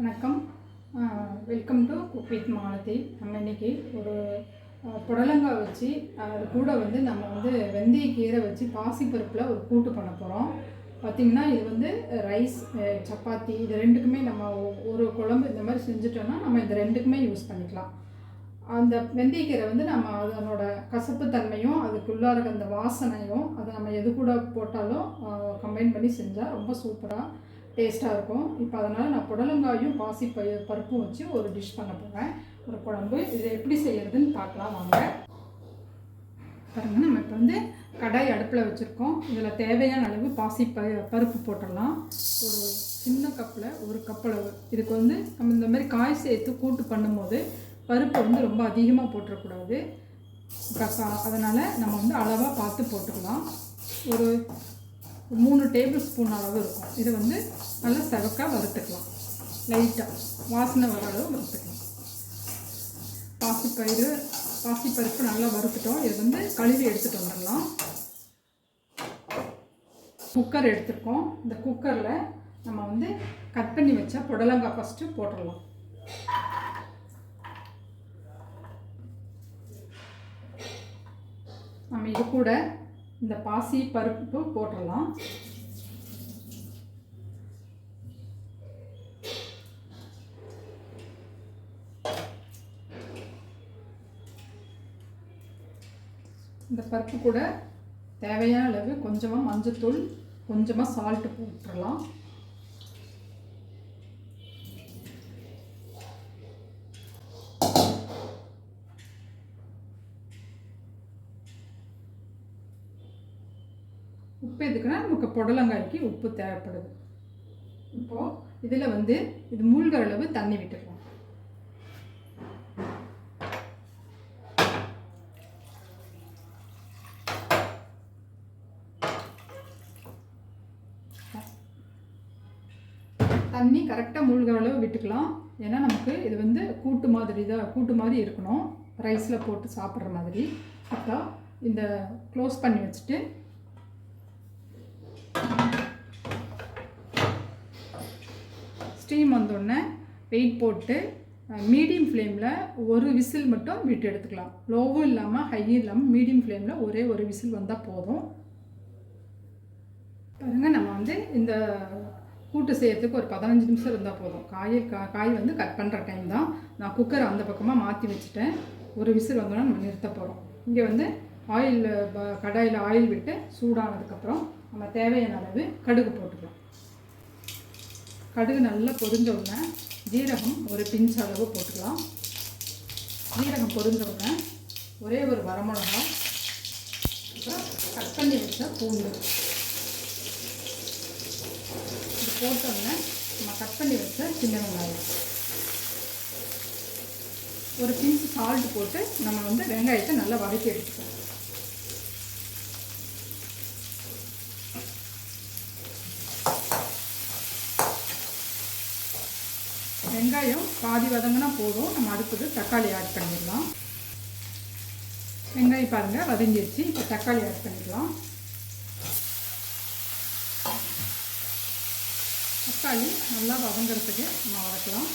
வணக்கம். Welcome to cook with Malathi. நம்ம இன்றைக்கி ஒரு புடலங்காய் வச்சு அது கூட நம்ம வெந்தயக்கீரை வச்சு பாசிப்பருப்பில் ஒரு கூட்டு பண்ண போகிறோம். பார்த்திங்கன்னா இது ரைஸ், சப்பாத்தி இது ரெண்டுக்குமே நம்ம ஒரு குழம்பு இந்த மாதிரி செஞ்சுட்டோன்னா நம்ம இந்த ரெண்டுக்குமே யூஸ் பண்ணிக்கலாம். அந்த வெந்தயக்கீரை நம்ம அதனோட கசப்பு தன்மையும் அதுக்குள்ளார அந்த வாசனையும் அதை நம்ம எது கூட போட்டாலும் கம்பைன் பண்ணி செஞ்சால் ரொம்ப சூப்பராக டேஸ்ட்டாக இருக்கும். இப்போ அதனால் நான் புடலங்காயும் பருப்பும் வச்சு ஒரு டிஷ் பண்ண போகிறேன், ஒரு குழம்பு. இதை எப்படி செய்யறதுன்னு பார்க்கலாம் வாங்க. பாருங்கள், நம்ம இப்போ கடாய் அடுப்பில் வச்சுருக்கோம். இதில் தேவையான அளவு பருப்பு போட்டுடலாம். ஒரு சின்ன கப்பில் ஒரு கப் அளவு. இதுக்கு நம்ம இந்த மாதிரி காய் சேர்த்து கூட்டு பண்ணும்போது பருப்பு ரொம்ப அதிகமாக போட்டுறக்கூடாது. அதனால் நம்ம அளவாக பார்த்து போட்டுக்கலாம். ஒரு 3 டேபிள் ஸ்பூன் அளவு இருக்கும். இது நல்லா செவக்காக வறுத்துக்கலாம். லைட்டாக வாசனை வர அளவு வறுத்துக்கலாம். பாசிப்பருப்பு நல்லா வறுத்துட்டோம். இது கழுவி எடுத்துகிட்டு வந்துடலாம். குக்கர் எடுத்துருக்கோம். இந்த குக்கரில் நம்ம கட் பண்ணி வச்சா புடலங்காய் ஃபஸ்ட்டு போட்டுடலாம். நம்ம இது கூட இந்த பாசி பருப்பு போட்டுடலாம். இந்த பருப்பு கூட தேவையான அளவு கொஞ்சமாக மஞ்சத்தூள், கொஞ்சமாக சால்ட்டு போட்டுடலாம். உப்பு எதுக்குன்னா நமக்கு புடலங்காய்க்கு உப்பு தேவைப்படுது. இப்போது இதில் இது மூழ்கிற அளவு தண்ணி விட்டுக்கலாம். தண்ணி கரெக்டாக மூழ்கிற அளவு விட்டுக்கலாம். ஏன்னா நமக்கு இது கூட்டு மாதிரி இருக்கணும், ரைஸில் போட்டு சாப்பிட்ற மாதிரி. அப்போ இந்த க்ளோஸ் பண்ணி வச்சுட்டு ஸ்டீம் வந்தோடனே வெயிட் போட்டு மீடியம் ஃப்ளேமில் ஒரு விசில் மட்டும் விட்டு எடுத்துக்கலாம். லோவும் இல்லாமல் ஹையும் இல்லாமல் மீடியம் ஃப்ளேமில் ஒரே ஒரு விசில் வந்தால் போதும். பாருங்கள், நம்ம இந்த கூட்டு செய்யறதுக்கு ஒரு 15 நிமிஷம் இருந்தால் போதும். காய் கட் பண்ணுற டைம் தான். நான் குக்கரை அந்த பக்கமாக மாற்றி வச்சுட்டேன். ஒரு விசில் வந்தோன்னா நம்ம நிறுத்த போகிறோம். இங்கே கடாயில் ஆயில் விட்டு சூடானதுக்கப்புறம் நம்ம தேவையான அளவு கடுகு போட்டுக்கலாம். கடுகு நல்லா பொரிஞ்ச உடனே ஜீரகம் ஒரு பிஞ்ச் அளவு போட்டுக்கலாம். ஜீரகம் பொரிஞ்ச உடனே ஒரே ஒரு வரமிளகா, அப்புறம் கட் பண்ணி வச்ச பூண்டு இது போட்டோடனே நம்ம கட் பண்ணி வச்ச சின்ன வெங்காயம், ஒரு பிஞ்ச் சால்ட் போட்டு நம்ம வெங்காயத்தை நல்லா வதக்கி எடுத்துக்கலாம். வெங்காயம் பாதி வதங்கினா போதும். நம்ம அடுத்தது தக்காளி ஆட் பண்ணிடலாம். வெங்காயம் பாருங்கள் வதங்கிடுச்சு. இப்போ தக்காளி ஆட் பண்ணிடலாம். தக்காளி நல்லா வதங்கிறதுக்கு நம்ம வதக்கலாம்.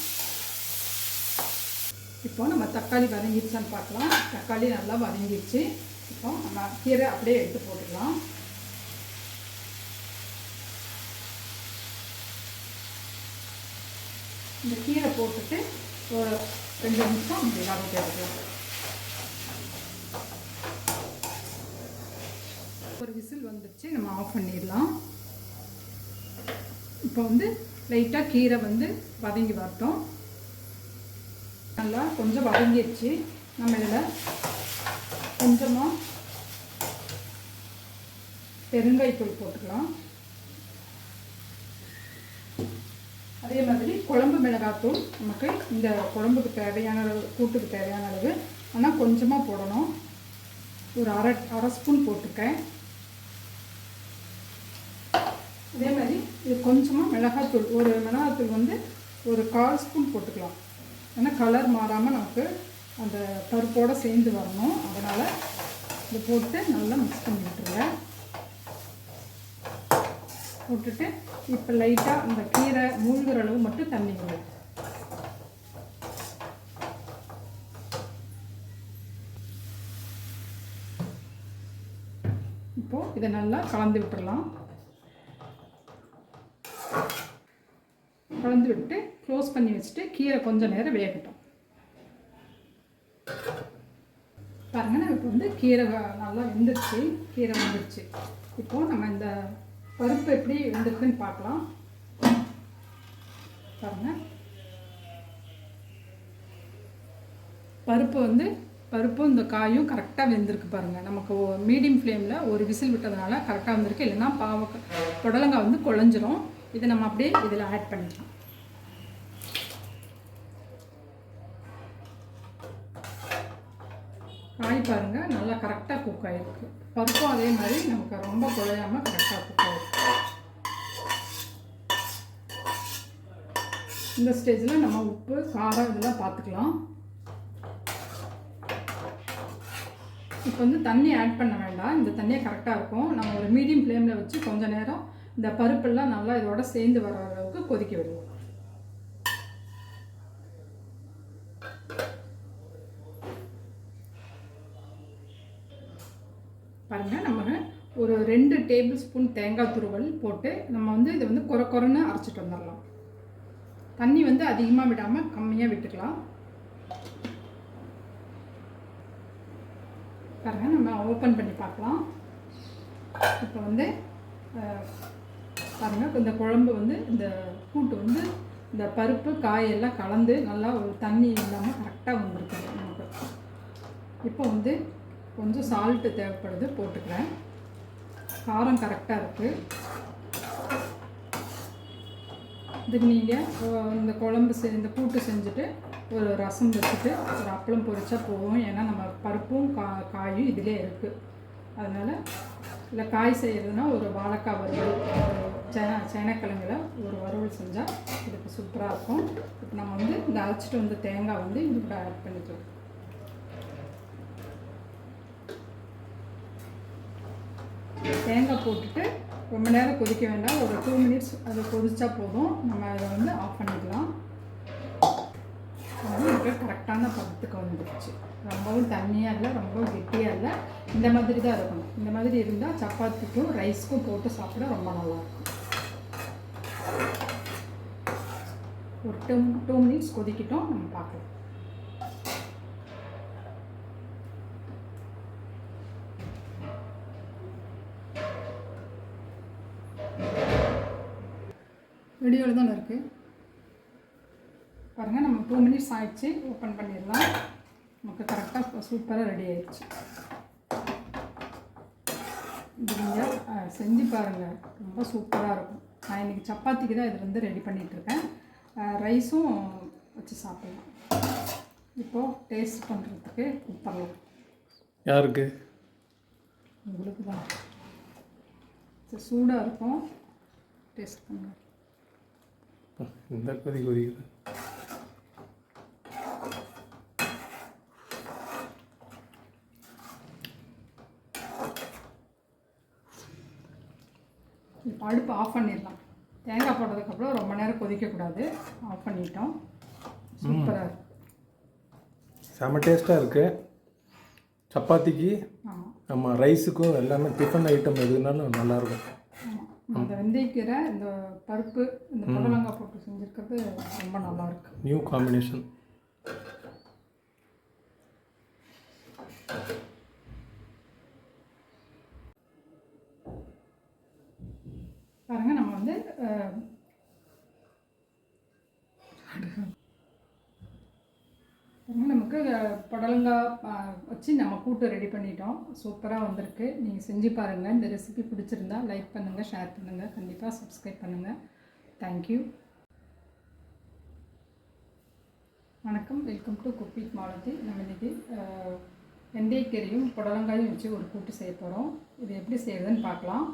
இப்போ நம்ம தக்காளி வதங்கிடுச்சான்னு பார்க்கலாம். தக்காளி நல்லா வதங்கிடுச்சு. இப்போ நம்ம கீரை அப்படியே எடுத்து போட்டுக்கலாம். இந்த கீரை போட்டுட்டு ஒரு 2 நிமிஷம் வதக்கி எடுக்கலாம். ஒரு விசில் வந்துடுச்சு, நம்ம ஆஃப் பண்ணிடலாம். இப்போ லைட்டாக கீரை வதங்கி வரட்டும். நல்லா கொஞ்சம் வதங்கிடுச்சு. நம்ம இதில் கொஞ்சமாக பெருங்காயத்தூள் போட்டுக்கலாம். அதே மாதிரி குழம்பு மிளகாத்தூள் நமக்கு இந்த குழம்புக்கு தேவையான அளவு, கூட்டுக்கு தேவையான அளவு, ஆனால் கொஞ்சமாக போடணும். ஒரு அரை ஸ்பூன் போட்டுக்கேன். அதே மாதிரி இது கொஞ்சமாக மிளகாத்தூள், ஒரு மிளகாத்தூள் ஒரு 1/4 ஸ்பூன் போட்டுக்கலாம். ஏன்னா கலர் மாறாமல் நமக்கு அந்த பருப்போடு சேர்ந்து வரணும். அதனால் இதை போட்டு நல்லா மிக்ஸ் பண்ணி விட்டுருங்க. போட்டுட்டு இப்போ லைட்டாக அந்த கீரை மூழ்கிற அளவு மட்டும் தண்ணி விடும். இதை நல்லா கலந்து விட்டுடலாம். கலந்து விட்டு க்ளோஸ் பண்ணி வச்சுட்டு கீரை கொஞ்சம் நேரம் வேகட்டும். பாருங்கள், நம்ம இப்போ வந்து கீரை நல்லா வெந்துருச்சு, கீரை வந்துருச்சு. இப்போது நம்ம இந்த பருப்பு எப்படி வெந்திருக்குன்னு பார்க்கலாம். பாருங்கள், பருப்பும் இந்த காயும் கரெக்டாக வெந்திருக்கு. பாருங்கள், நமக்கு மீடியம் ஃப்ளேமில் ஒரு விசில் விட்டதுனால கரெக்டாக வந்திருக்கு. இல்லைன்னா புடலங்காய் வந்து குழஞ்சிரும். இதை நம்ம அப்படியே இதில் ஆட் பண்ணிக்கலாம். காய் பாருங்கள் நல்லா கரெக்டாக குக் ஆகிருக்கு. பருப்பும் அதே மாதிரி நமக்கு ரொம்ப குழையாமல் கரெக்டாக குக் ஆகிருக்கு. இந்த ஸ்டேஜில் நம்ம உப்பு காரம் இதெல்லாம் பார்த்துக்கலாம். இப்போ வந்து தண்ணி ஆட் பண்ண வேண்டாம், இந்த தண்ணியே கரெக்டாக இருக்கும். நம்ம ஒரு மீடியம் ஃப்ளேமில் வச்சு கொஞ்சம் நேரம் இந்த பருப்பெல்லாம் நல்லா இதோட சேர்ந்து வர அளவுக்கு கொதிக்க விடுவோம். பாருங்கள், நம்ம ஒரு 2 டேபிள் ஸ்பூன் தேங்காய் துருவல் போட்டு நம்ம வந்து இதை வந்து கொரன்னு அரைச்சிட்டு வந்துடலாம். தண்ணி வந்து அதிகமாக விடாமல் கம்மியாக விட்டுக்கலாம். பாருங்கள், நம்ம ஓப்பன் பண்ணி பார்க்கலாம். இப்போ வந்து பாருங்கள், இந்த குழம்பு வந்து இந்த கூட்டு வந்து இந்த பருப்பு காயெல்லாம் கலந்து நல்லா ஒரு தண்ணி இல்லாமல் கரெக்டாக வந்துருக்கு நமக்கு. இப்போ வந்து கொஞ்சம் சால்ட்டு தேவைப்படுது, போட்டுக்கிறேன். காரம் கரெக்டாக இருக்குது. இதுக்கு நீங்கள் இந்த குழம்பு இந்த கூட்டு செஞ்சுட்டு ஒரு ரசம் வச்சுட்டு ஒரு அப்பளம் பொரிச்சா போகும். ஏன்னா நம்ம பருப்பும் காயும் இதிலே இருக்குது. அதனால் இல்லை காய் செய்கிறதுனா ஒரு வாழைக்காய் வறுவல், சேனக்கிழங்குல ஒரு வறுவல் செஞ்சால் இதுக்கு சூப்பராக இருக்கும். இப்போ நம்ம வந்து இந்த அரைச்சிட்டு வந்து தேங்காய் வந்து இது கூட ஆட் பண்ணிக்கலாம். தேங்காய் போட்டுட்டு ரொம்ப நேரம் கொதிக்க வேண்டாம், ஒரு 2 மினிட்ஸ் அது கொதிச்சா போதும். நம்ம அதை வந்து ஆஃப் பண்ணிக்கலாம். அது கரெக்டான பதத்துக்கு வந்துடுச்சு. ரொம்பவும் தண்ணியாக இல்லை, ரொம்பவும் கெட்டியாக இல்லை, இந்த மாதிரி தான் இருக்கணும். இந்த மாதிரி இருந்தால் சப்பாத்திக்கும் ரைஸ்க்கும் போட்டு சாப்பிட ரொம்ப நல்லாயிருக்கும். ஒரு 2 மினிட்ஸ் கொதிக்கிட்டோம், நம்ம பார்க்கலாம். வீடியோவில் தானே இருக்குது. பாருங்கள், நம்ம 2 மினிட்ஸ் ஆகிடுச்சு. ஓப்பன் பண்ணிடலாம். நமக்கு கரெக்டாக சூப்பராக ரெடி ஆகிடுச்சு. இது நீங்கள் செஞ்சு பாருங்கள், ரொம்ப சூப்பராக இருக்கும். நான் இன்றைக்கி சப்பாத்திக்கு தான் இது வந்து ரெடி பண்ணிகிட்ருக்கேன். ரைஸும் வச்சு சாப்பிடலாம். இப்போது டேஸ்ட் பண்ணுறதுக்கு கொடுத்துடலாம். யாருக்கு? உங்களுக்கு தான். சரி, சூடாக இருக்கும், டேஸ்ட் பண்ணுங்க. இந்த கொதிக்குது. இப்போ அடுப்பு ஆஃப் பண்ணிடலாம். தேங்காய் போட்டதுக்கப்புறம் ரொம்ப நேரம் கொதிக்கக்கூடாது. ஆஃப் பண்ணிட்டோம். சூப்பராக இருக்குது, செம்ம டேஸ்ட்டாக இருக்குது. சப்பாத்திக்கு நம்ம ரைஸுக்கும் எல்லாமே டிஃபன் ஐட்டம் எதுனாலும் நல்லாயிருக்கும். அந்த வெந்தயக்கீரை, இந்த பருப்பு, இந்த புடலங்காய் போட்டு செஞ்சுருக்கிறது ரொம்ப நல்லாயிருக்கு. New combination. பாருங்கள், நம்ம வந்து நமக்கு புடலங்காய் வச்சு நம்ம கூட்டு ரெடி பண்ணிட்டோம். சூப்பராக வந்திருக்கு. நீங்கள் செஞ்சு பாருங்கள். இந்த ரெசிபி பிடிச்சிருந்தா லைக் பண்ணுங்கள், ஷேர் பண்ணுங்கள், கண்டிப்பாக சப்ஸ்கிரைப் பண்ணுங்கள். தேங்க்யூ. வணக்கம், welcome to cook with Malathi. நம்ம இன்றைக்கி வெந்தயக்கீரையும் புடலங்காயும் வச்சு ஒரு கூட்டு செய்ய போகிறோம். இது எப்படி செய்யறதுன்னு பார்க்கலாம்.